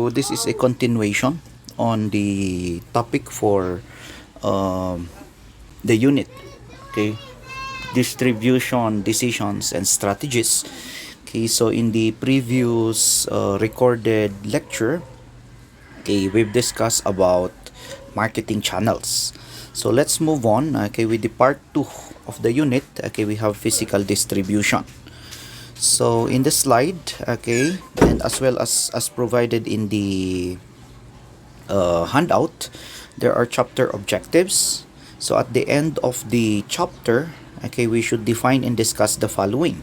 So this is a continuation on the topic for um, the unit. Okay, distribution decisions and strategies. Okay, so in the previous recorded lecture, okay, we've discussed about marketing channels. So let's move on. Okay, with the part 2 of the unit. Okay, we have physical distribution. So in the slide, okay, and as well as provided in the handout, there are chapter objectives. So at the end of the chapter, okay, we should define and discuss the following.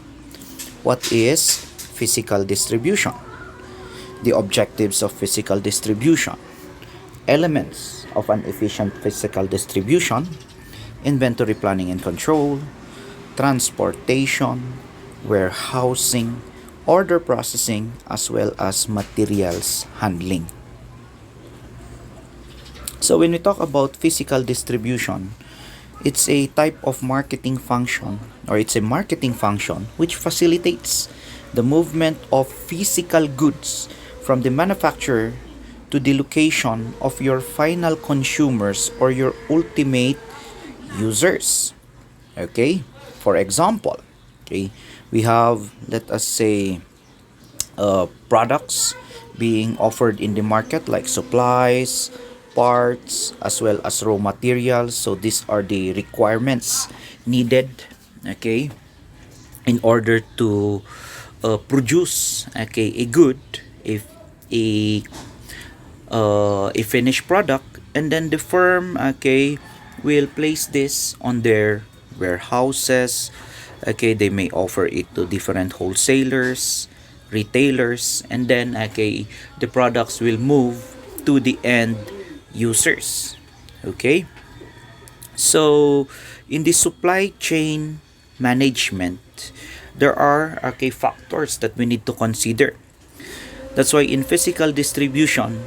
What is physical distribution? The objectives of physical distribution. Elements of an efficient physical distribution. Inventory planning and control. Transportation. Warehousing. Order processing, as well as materials handling. So when we talk about physical distribution, it's a type of marketing function, or it's a marketing function which facilitates the movement of physical goods from the manufacturer to the location of your final consumers or your ultimate users. Okay? For example, okay, we have, let us say, products being offered in the market like supplies, parts, as well as raw materials. So these are the requirements needed, okay, in order to produce, okay, a good, if a finished product, and then the firm, okay, will place this on their warehouses. Okay, they may offer it to different wholesalers, retailers, and then, okay, the products will move to the end users. Okay, so in the supply chain management, there are, okay, factors that we need to consider. That's why in physical distribution,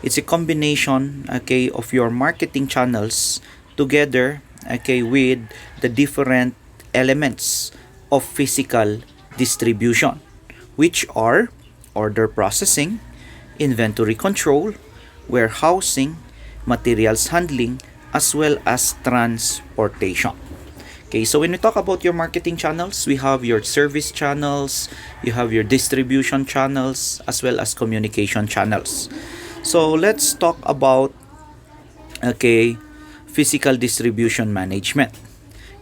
it's a combination, okay, of your marketing channels together, okay, with the different elements of physical distribution, which are order processing, inventory control, warehousing, materials handling, as well as transportation. Okay, so when we talk about your marketing channels, we have your service channels, you have your distribution channels, as well as communication channels. So let's talk about, okay, physical distribution management.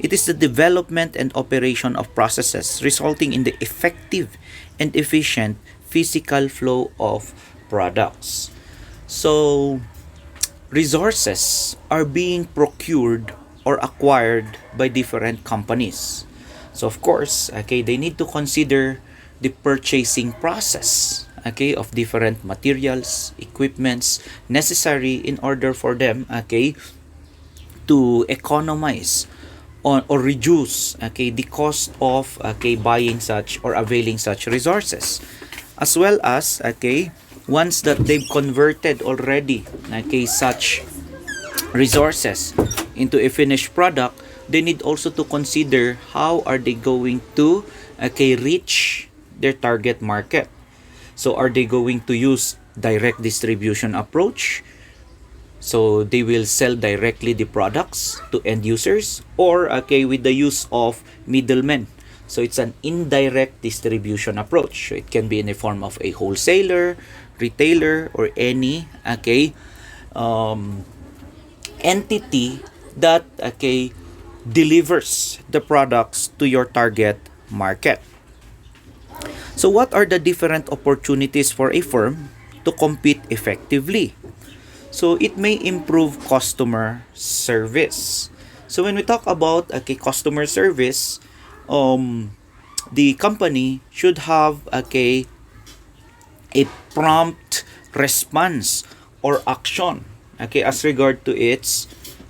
It is the development and operation of processes resulting in the effective and efficient physical flow of products. So resources are being procured or acquired by different companies. So of course, okay, they need to consider the purchasing process, okay, of different materials, equipments necessary in order for them, okay, to economize on or reduce, okay, the cost of, okay, buying such or availing such resources, as well as, okay, once that they've converted already, okay, such resources into a finished product, they need also to consider how are they going to, okay, reach their target market. So are they going to use direct distribution approach? So they will sell directly the products to end users, or, okay, with the use of middlemen. So it's an indirect distribution approach. So it can be in the form of a wholesaler, retailer, or any, okay, entity that, okay, delivers the products to your target market. So what are the different opportunities for a firm to compete effectively? So it may improve customer service. So when we talk about, okay, customer service, the company should have, okay, a prompt response or action, okay, as regard to its,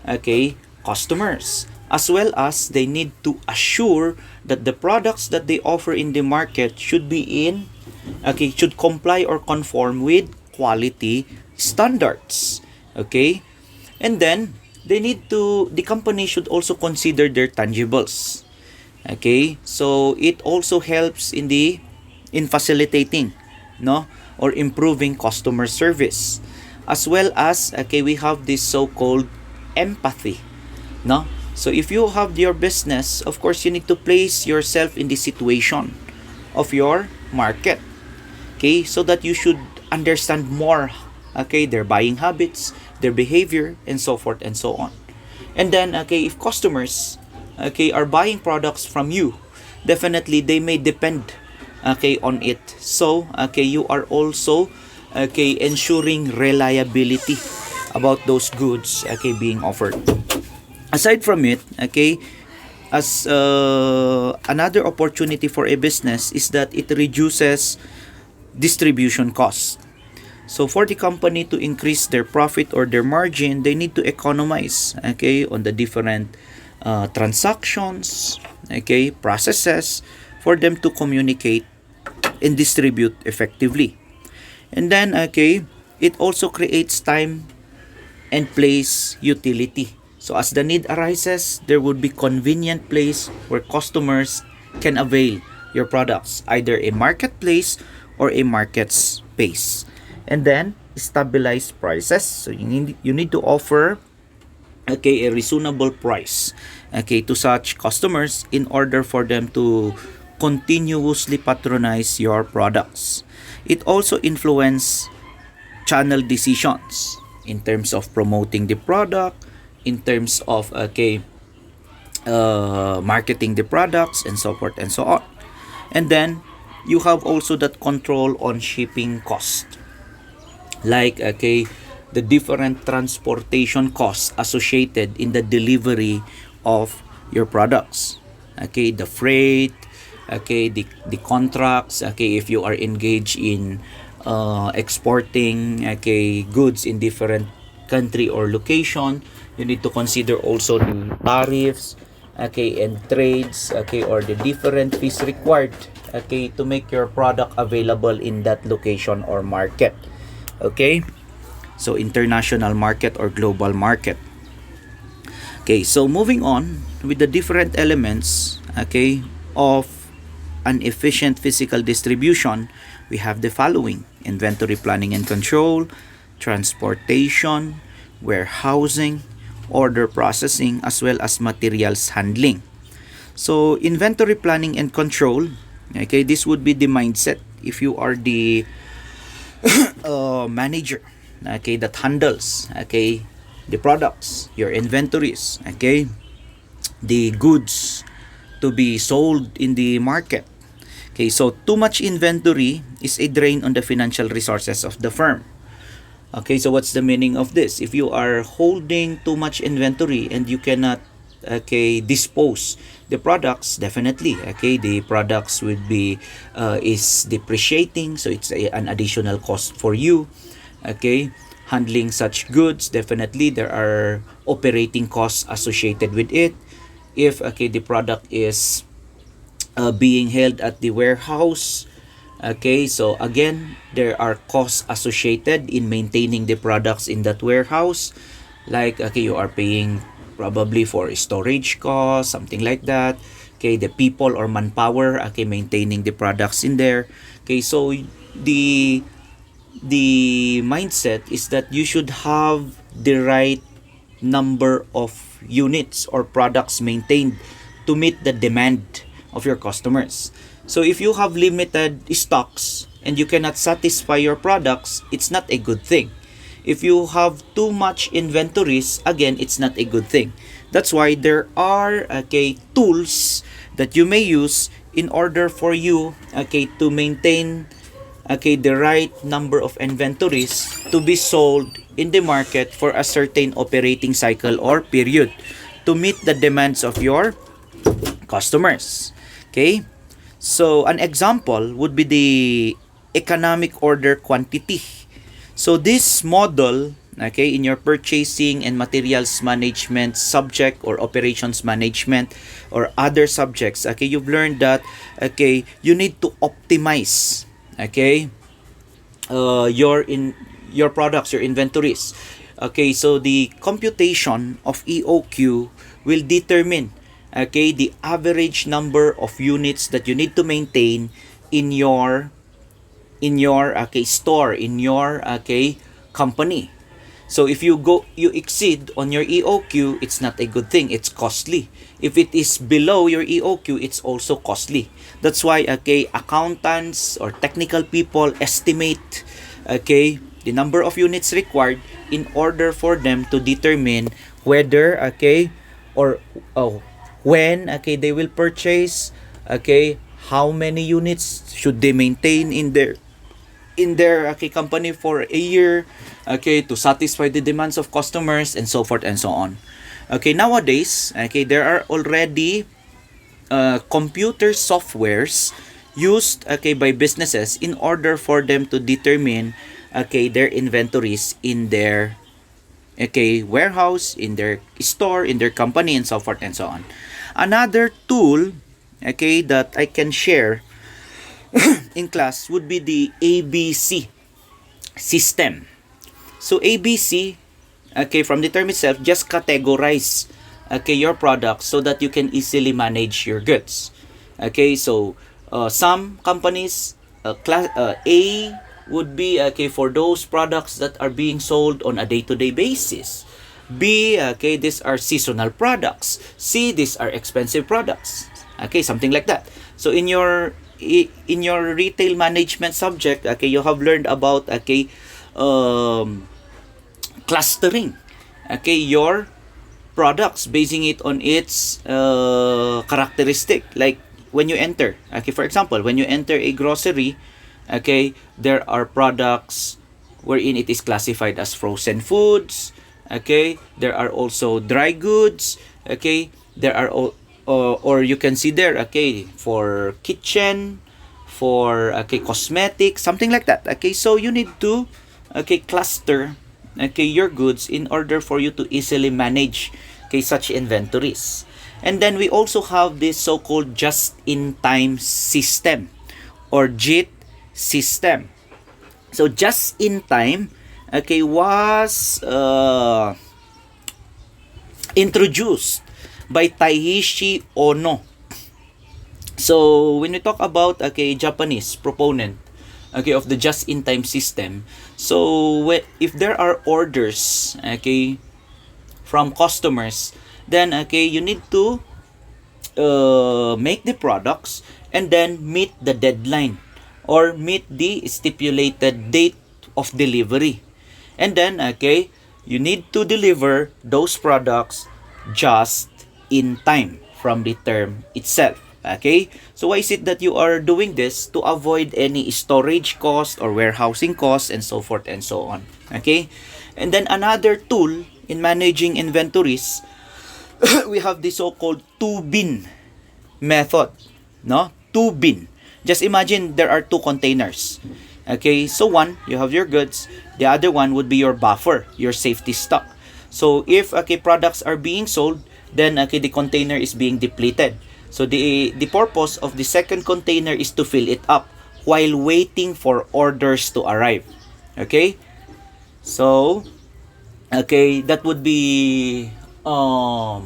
okay, customers, as well as they need to assure that the products that they offer in the market should be in, okay, should comply or conform with quality standards. Okay, and then the company should also consider their tangibles. Okay, so it also helps in facilitating, no, or improving customer service. As well as, okay, we have this so-called empathy, no? So if you have your business, of course, you need to place yourself in the situation of your market, okay, so that you should understand more, okay, their buying habits, their behavior, and so forth and so on. And then, okay, if customers, okay, are buying products from you, definitely they may depend, okay, on it. So, okay, you are also, okay, ensuring reliability about those goods, okay, being offered. Aside from it, okay, as another opportunity for a business is that it reduces distribution costs. So for the company to increase their profit or their margin, they need to economize, okay, on the different transactions, okay, processes for them to communicate and distribute effectively. And then, okay, it also creates time and place utility. So as the need arises, there would be convenient place where customers can avail your products, either a marketplace or a market space. And then stabilize prices. So you need to offer, okay, a reasonable price, okay, to such customers in order for them to continuously patronize your products. It also influence channel decisions in terms of promoting the product, in terms of, okay, marketing the products, and so forth and so on. And then you have also that control on shipping cost, like, okay, the different transportation costs associated in the delivery of your products, okay, the freight, okay, the contracts, okay, if you are engaged in exporting, okay, goods in different country or location, you need to consider also the tariffs, okay, and trades, okay, or the different fees required, okay, to make your product available in that location or market, okay, so international market or global market. Okay, so moving on with the different elements, okay, of an efficient physical distribution, we have the following: inventory planning and control, transportation, warehousing, order processing, as well as materials handling. So inventory planning and control, okay, this would be the mindset if you are the manager, okay, that handles, okay, the products, your inventories, okay, the goods to be sold in the market. Okay, so too much inventory is a drain on the financial resources of the firm. Okay, so what's the meaning of this? If you are holding too much inventory and you cannot, okay, dispose the products, definitely, okay, the products would be is depreciating, so it's an additional cost for you, okay. Handling such goods, definitely there are operating costs associated with it. If, okay, the product is being held at the warehouse, okay, so again, there are costs associated in maintaining the products in that warehouse, like, okay, you are paying probably for storage costs, something like that, okay, the people or manpower, okay, maintaining the products in there. Okay, so the mindset is that you should have the right number of units or products maintained to meet the demand of your customers. So if you have limited stocks and you cannot satisfy your products, it's not a good thing. If you have too much inventories, again, it's not a good thing. That's why there are, okay, tools that you may use in order for you, okay, to maintain, okay, the right number of inventories to be sold in the market for a certain operating cycle or period to meet the demands of your customers. Okay, so an example would be the economic order quantity. So this model, okay, in your purchasing and materials management subject or operations management or other subjects, okay, you've learned that, okay, you need to optimize, okay, your products, your inventories. Okay, so the computation of EOQ will determine, okay, the average number of units that you need to maintain in your in your store, in your company. So if you exceed on your EOQ, it's not a good thing, it's costly. If it is below your EOQ, it's also costly. That's why accountants or technical people estimate the number of units required in order for them to determine whether or when they will purchase, how many units should they maintain in their company for a year, to satisfy the demands of customers, and so forth and so on. Nowadays, there are already computer softwares used by businesses in order for them to determine their inventories in their warehouse, in their store, in their company, and so forth and so on. Another tool that I can share in class would be the ABC system. So ABC, from the term itself, just categorize your products so that you can easily manage your goods. So some companies, A would be for those products that are being sold on a day-to-day basis. B, these are seasonal products. C, these are expensive products. Something like that. So in your retail management subject, you have learned about clustering. Your products, basing it on its characteristic. Like when you enter, for example, when you enter a grocery, there are products wherein it is classified as frozen foods. There are also dry goods. There are or you can see there for kitchen, for cosmetics, something like that. So you need to cluster your goods in order for you to easily manage such inventories. And then we also have this so-called just-in-time system or JIT system. So just-in-time was introduced by Taiichi Ono. So when we talk about Japanese proponent of the just-in-time system, so if there are orders from customers, then you need to make the products and then meet the deadline or meet the stipulated date of delivery. And then you need to deliver those products just in time from the term itself. So why is it that you are doing this? To avoid any storage cost or warehousing costs and so forth and so on. And then another tool in managing inventories, we have the so-called two-bin method. No? Two-bin. Just imagine there are two containers. So one, you have your goods. The other one would be your buffer, your safety stock. So if products are being sold, then the container is being depleted. So the purpose of the second container is to fill it up while waiting for orders to arrive. So that would be an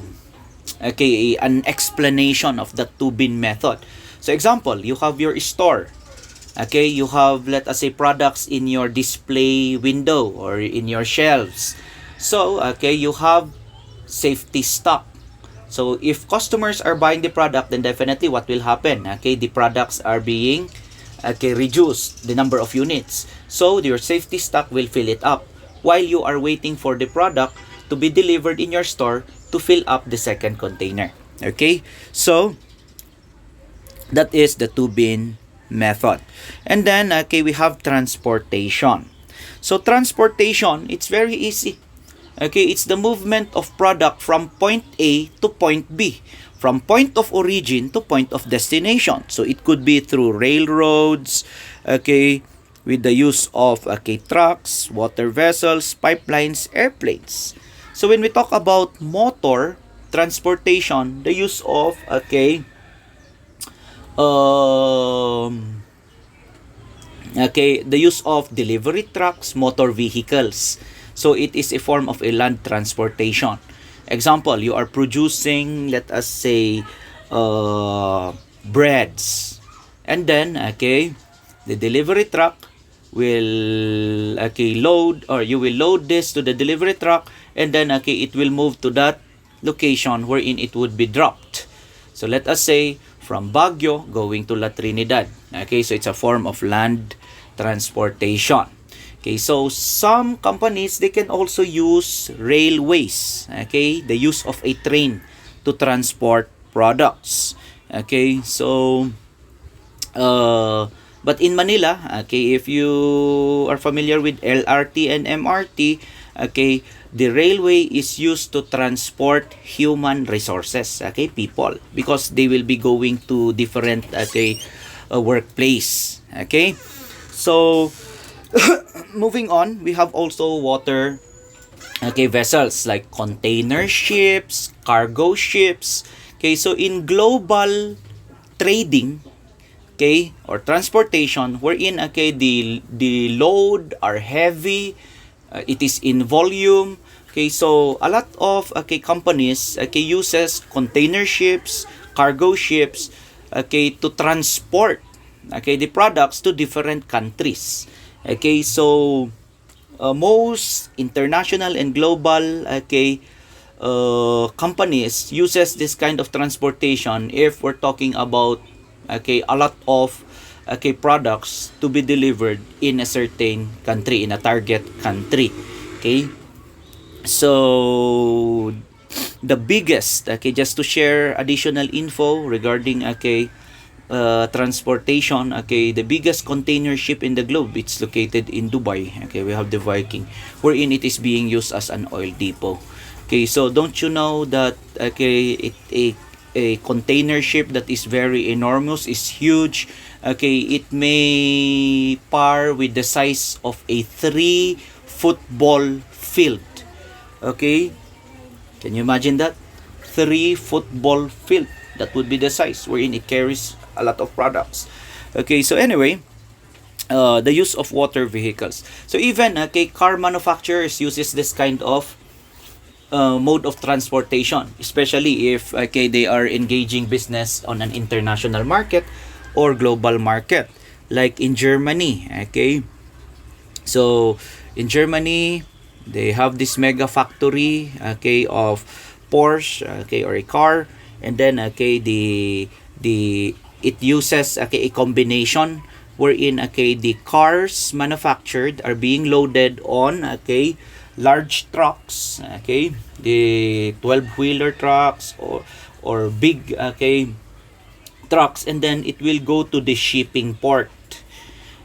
explanation of the two-bin method. So example, you have your store. You have, let us say, products in your display window or in your shelves. So you have safety stock. So if customers are buying the product, then definitely what will happen? The products are being reduced, the number of units. So your safety stock will fill it up while you are waiting for the product to be delivered in your store to fill up the second container. So that is the two-bin method. And then we have transportation. So transportation, it's very easy. It's the movement of product from point A to point B, from point of origin to point of destination. So it could be through railroads, with the use of trucks, water vessels, pipelines, airplanes. So when we talk about motor transportation, the use of the use of delivery trucks, motor vehicles. So it is a form of a land transportation. Example, you are producing, let us say, breads. And then, The delivery truck will load, or you will load this to the delivery truck, and then it will move to that location wherein it would be dropped. So let us say from Baguio going to La Trinidad. Okay, so it's a form of land transportation. Okay, so some companies, they can also use railways. Okay, the use of a train to transport products. Okay, so but in Manila, okay, if you are familiar with LRT and MRT, okay, the railway is used to transport human resources, okay, people, because they will be going to different workplace. Okay, so moving on, we have also water vessels like container ships, cargo ships. Okay, so in global trading, or transportation, wherein the load are heavy, it is in volume. Okay, so a lot of companies uses container ships, cargo ships, to transport the products to different countries. Okay, so most international and global companies uses this kind of transportation if we're talking about a lot of products to be delivered in a certain country, in a target country. Okay, so the biggest, just to share additional info regarding transportation, the biggest container ship in the globe, it's located in Dubai. Okay, we have the Viking, wherein it is being used as an oil depot. Okay, so don't you know that a container ship that is very enormous, is huge. Okay, it may par with the size of a 3 football field. Okay, can you imagine that? 3 football field, that would be the size wherein it carries a lot of products. Okay, so anyway, the use of water vehicles. So even car manufacturers uses this kind of mode of transportation, especially if they are engaging business on an international market or global market, like in Germany. Okay, so in Germany, they have this mega factory of Porsche, or a car, and then the it uses a combination wherein the cars manufactured are being loaded on large trucks, the 12-wheeler trucks, or big trucks, and then it will go to the shipping port.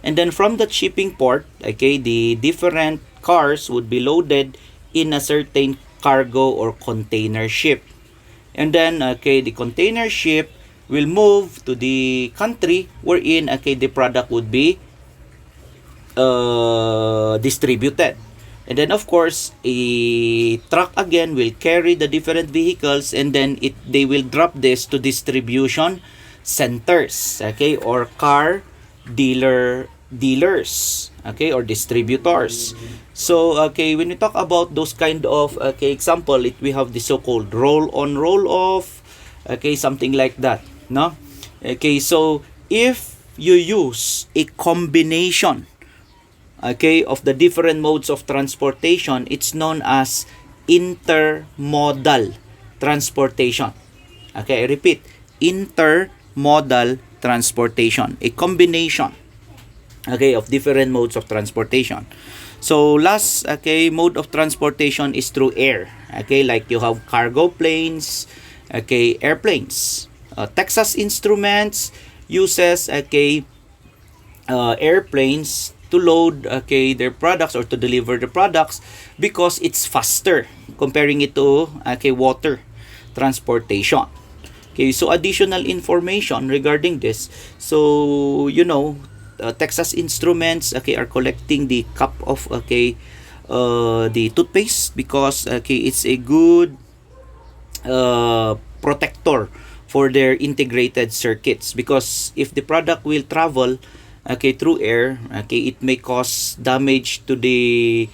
And then from that shipping port, the different cars would be loaded in a certain cargo or container ship. And then the container ship will move to the country wherein the product would be distributed. And then of course, a truck again will carry the different vehicles, and then they will drop this to distribution centers, or car dealers, or distributors. So when we talk about those kind of example, we have the so-called roll on, roll off, something like that, no? So if you use a combination of the different modes of transportation, it's known as intermodal transportation. I repeat, intermodal transportation, a combination of different modes of transportation. So last mode of transportation is through air. Like you have cargo planes, airplanes. Texas Instruments uses airplanes to load their products or to deliver the products because it's faster comparing it to water transportation. So additional information regarding this. So Texas Instruments are collecting the cup of the toothpaste because it's a good protector for their integrated circuits, because if the product will travel through air, it may cause damage to the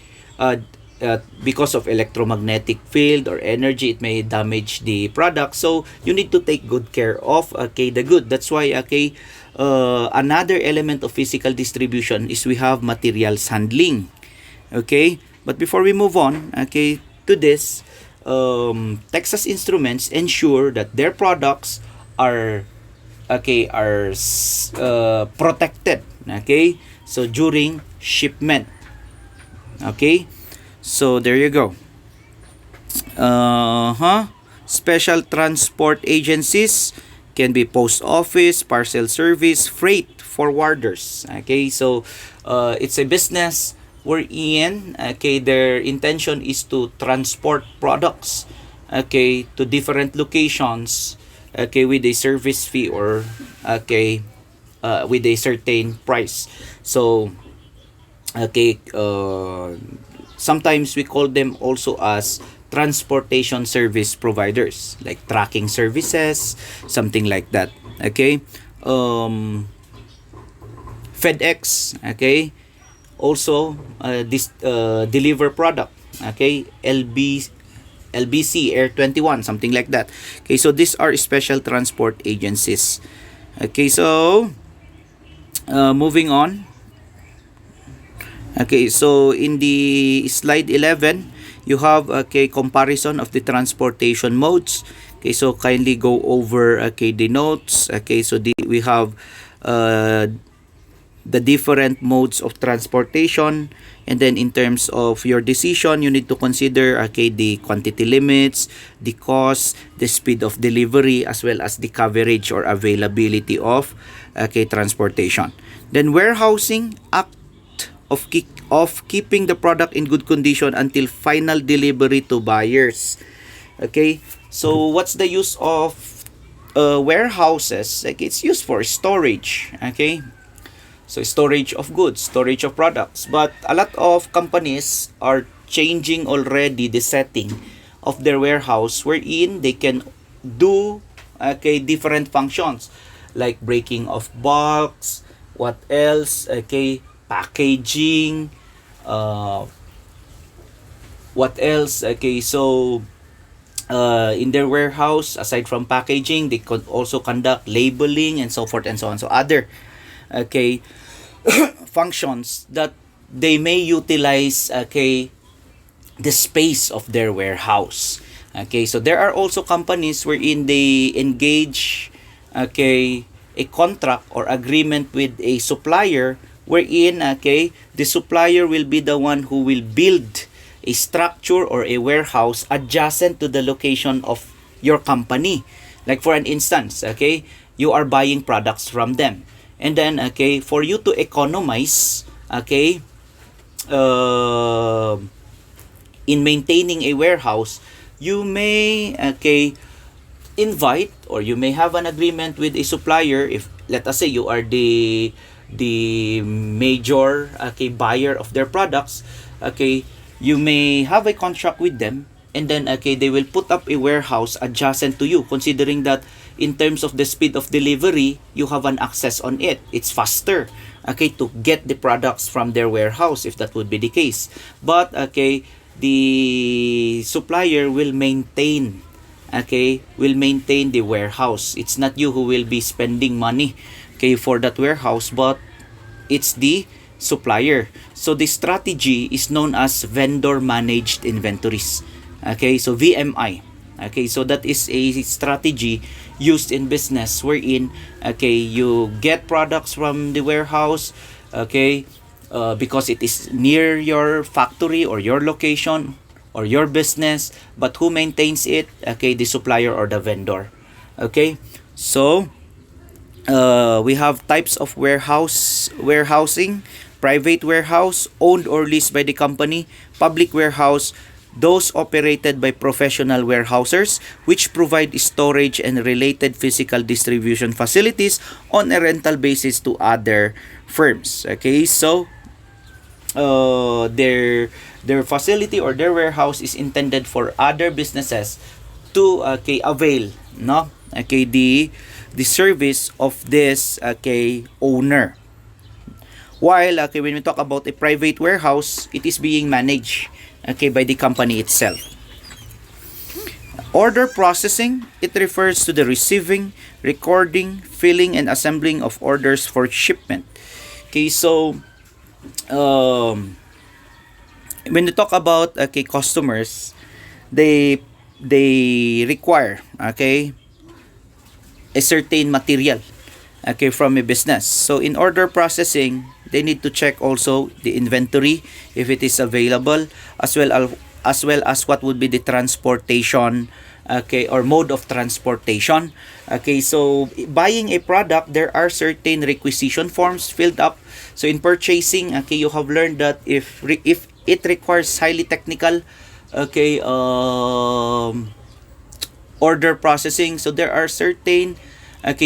because of electromagnetic field or energy, it may damage the product. So you need to take good care of the good. That's why another element of physical distribution is we have materials handling. Okay, but before we move on, okay, to this, Texas Instruments ensure that their products are protected. Okay, so during shipment. Okay, so there you go. Special transport agencies can be post office, parcel service, freight forwarders. Okay, so it's a business wherein, okay, their intention is to transport products, okay, to different locations, okay, with a service fee or, okay, with a certain price. So, okay, sometimes we call them also as transportation service providers, like tracking services, something like that. Okay, FedEx, okay, also this deliver product, okay, LBC Air 21, something like that. Okay, so these are special transport agencies. Okay, so moving on. Okay, so in the slide 11, you have, okay, comparison of the transportation modes. Okay, so kindly go over, okay, the notes. Okay, so we have the different modes of transportation, and then in terms of your decision, you need to consider, okay, the quantity limits, the cost, the speed of delivery, as well as the coverage or availability of, okay, transportation. Then warehousing, act of keeping the product in good condition until final delivery to buyers. Okay, so what's the use of warehouses? Like, it's used for storage. Okay, so storage of goods, storage of products. But a lot of companies are changing already the setting of their warehouse, wherein they can do, okay, different functions like breaking of bulks, what else, okay, packaging, what else, okay, so in their warehouse, aside from packaging, they could also conduct labeling and so forth and so on. So other, okay, functions that they may utilize, okay, the space of their warehouse. Okay, so there are also companies wherein they engage, okay, a contract or agreement with a supplier, wherein, okay, the supplier will be the one who will build a structure or a warehouse adjacent to the location of your company. Like for an instance, okay, you are buying products from them, and then, okay, for you to economize, okay, in maintaining a warehouse, you may, okay, invite, or you may have an agreement with a supplier. If, let us say, you are the major, okay, buyer of their products, okay, you may have a contract with them, and then, okay, they will put up a warehouse adjacent to you, considering that in terms of the speed of delivery, you have an access on it. It's faster, okay, to get the products from their warehouse, if that would be the case. But, okay, the supplier will maintain, okay, the warehouse. It's not you who will be spending money, okay, for that warehouse, but it's the supplier. So the strategy is known as vendor managed inventories. Okay, so VMI. Okay, so that is a strategy used in business, wherein, okay, you get products from the warehouse, okay, because it is near your factory or your location or your business, but who maintains it? Okay, the supplier or the vendor. Okay, so we have types of warehousing: private warehouse, owned or leased by the company; public warehouse, those operated by professional warehousers, which provide storage and related physical distribution facilities on a rental basis to other firms. Okay, so their facility or their warehouse is intended for other businesses to, okay, avail, no, okay, the service of this, okay, owner. While, okay, when we talk about a private warehouse, it is being managed, okay, by the company itself. Order processing, it refers to the receiving, recording, filling, and assembling of orders for shipment. Okay, so when you talk about customers, they require a certain material from a business. So in order processing, they need to check also the inventory if it is available, as well as what would be the transportation or mode of transportation. So buying a product, there are certain requisition forms filled up. So in purchasing, you have learned that if it requires highly technical order processing, so there are certain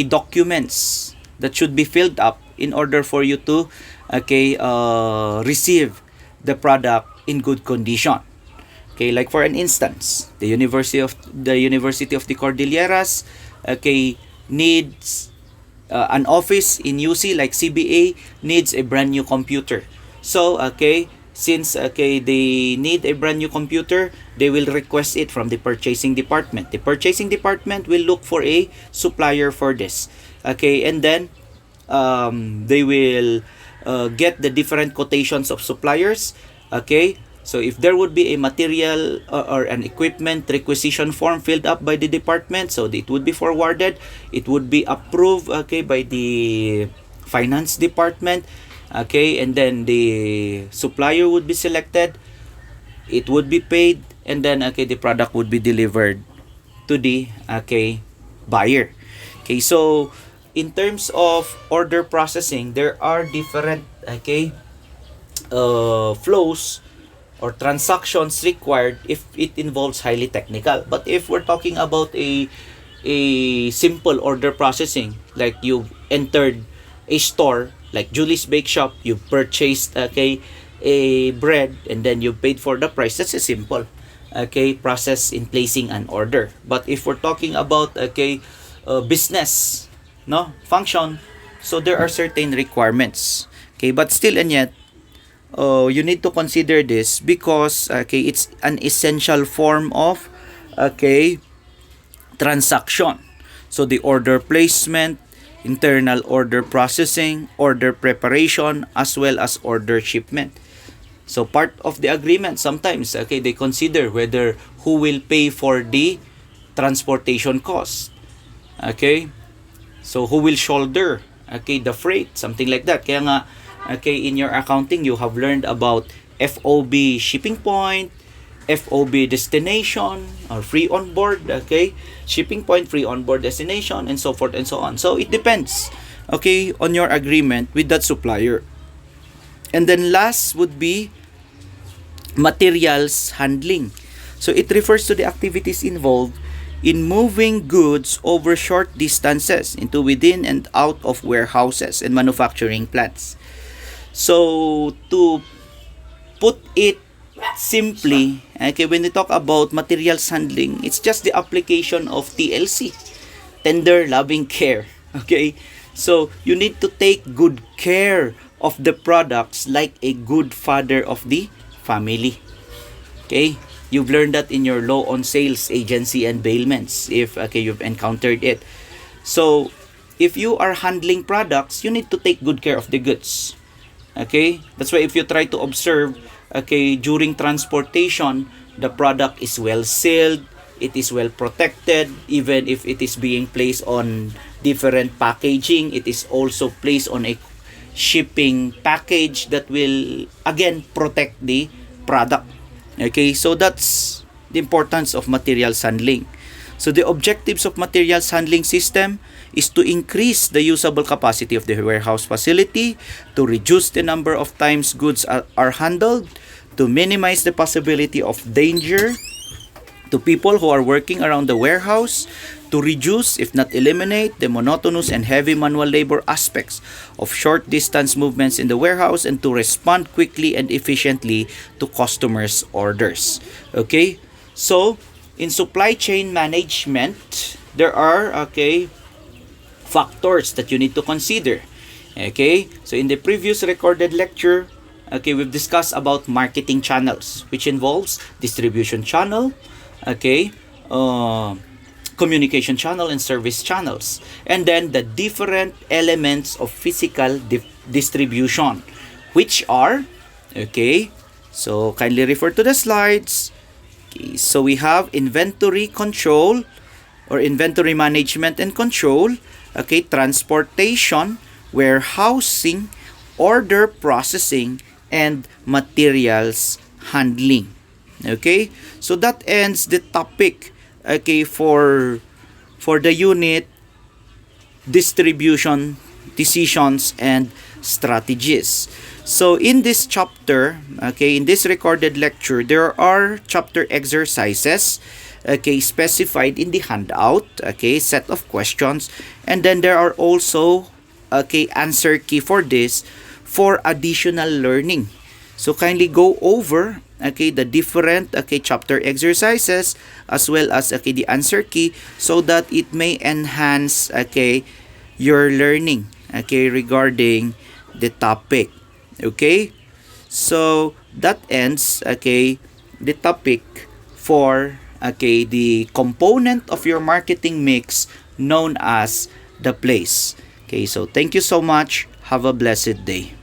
documents that should be filled up in order for you to receive the product in good condition. Like for an instance, the University of the Cordilleras needs an office in UC, like CBA needs a brand new computer. So since they need a brand new computer, they will request it from the purchasing department. The purchasing department will look for a supplier for this. And then they will get the different quotations of suppliers. So if there would be a material or an equipment requisition form filled up by the department, so it would be forwarded, it would be approved by the finance department, and then the supplier would be selected, it would be paid, and then the product would be delivered to the buyer. So in terms of order processing, there are different flows or transactions required if it involves highly technical. But if we're talking about a simple order processing, like you entered a store like Julie's Bake Shop, you purchased a bread and then you paid for the price, that's a simple process in placing an order. But if we're talking about business function, so there are certain requirements. But still and yet, you need to consider this because it's an essential form of transaction. So the order placement, internal order processing, order preparation, as well as order shipment. So part of the agreement, sometimes they consider whether who will pay for the transportation cost. So who will shoulder the freight, something like that. Kaya nga in your accounting, you have learned about FOB shipping point, FOB destination, or free on board, shipping point, free on board destination, and so forth and so on. So it depends on your agreement with that supplier. And then last would be materials handling. So it refers to the activities involved in moving goods over short distances into within and out of warehouses and manufacturing plants. So to put it simply, when we talk about materials handling, it's just the application of TLC, tender loving care. So you need to take good care of the products like a good father of the family. You've learned that in your law on sales, agency, and bailments, if you've encountered it. So if you are handling products, you need to take good care of the goods. That's why if you try to observe, during transportation, the product is well sealed, it is well protected. Even if it is being placed on different packaging, it is also placed on a shipping package that will again protect the product. So that's the importance of materials handling. So the objectives of materials handling system is to increase the usable capacity of the warehouse facility, to reduce the number of times goods are handled, to minimize the possibility of danger to people who are working around the warehouse, to reduce, if not eliminate, the monotonous and heavy manual labor aspects of short distance movements in the warehouse, and to respond quickly and efficiently to customers' orders. So in supply chain management, there are factors that you need to consider. So in the previous recorded lecture, we've discussed about marketing channels, which involves distribution channel, uh, communication channel and service channels, and then the different elements of physical distribution, which are, okay, so kindly refer to the slides. Okay, so we have inventory control or inventory management and control, okay, transportation, warehousing, order processing, and materials handling. Okay, so that ends the topic, okay, for the unit distribution, decisions, and strategies. So in this chapter, okay, in this recorded lecture, there are chapter exercises, okay, specified in the handout, okay, set of questions, and then there are also, okay, answer key for this for additional learning. So kindly go over, okay, the different, okay, chapter exercises as well as, okay, the answer key, so that it may enhance, okay, your learning, okay, regarding the topic. Okay, so that ends, okay, the topic for, okay, the component of your marketing mix known as the place. Okay, so thank you so much. Have a blessed day.